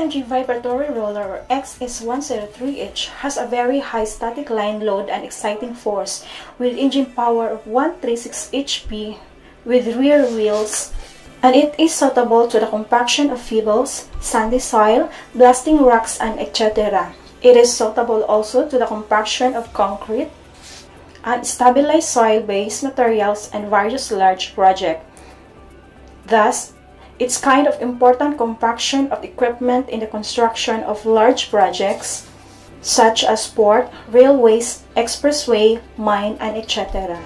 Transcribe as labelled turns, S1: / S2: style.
S1: XCMG vibratory roller or XS103H has a very high static line load and exciting force with engine power of 136 HP with rear wheels, and it is suitable to the compaction of pebbles, sandy soil, blasting rocks, and etc. It is suitable also to the compaction of concrete and stabilized soil-based materials and various large projects. Thus, it's kind of important compaction of equipment in the construction of large projects such as port, railways, expressway, mine, and etc.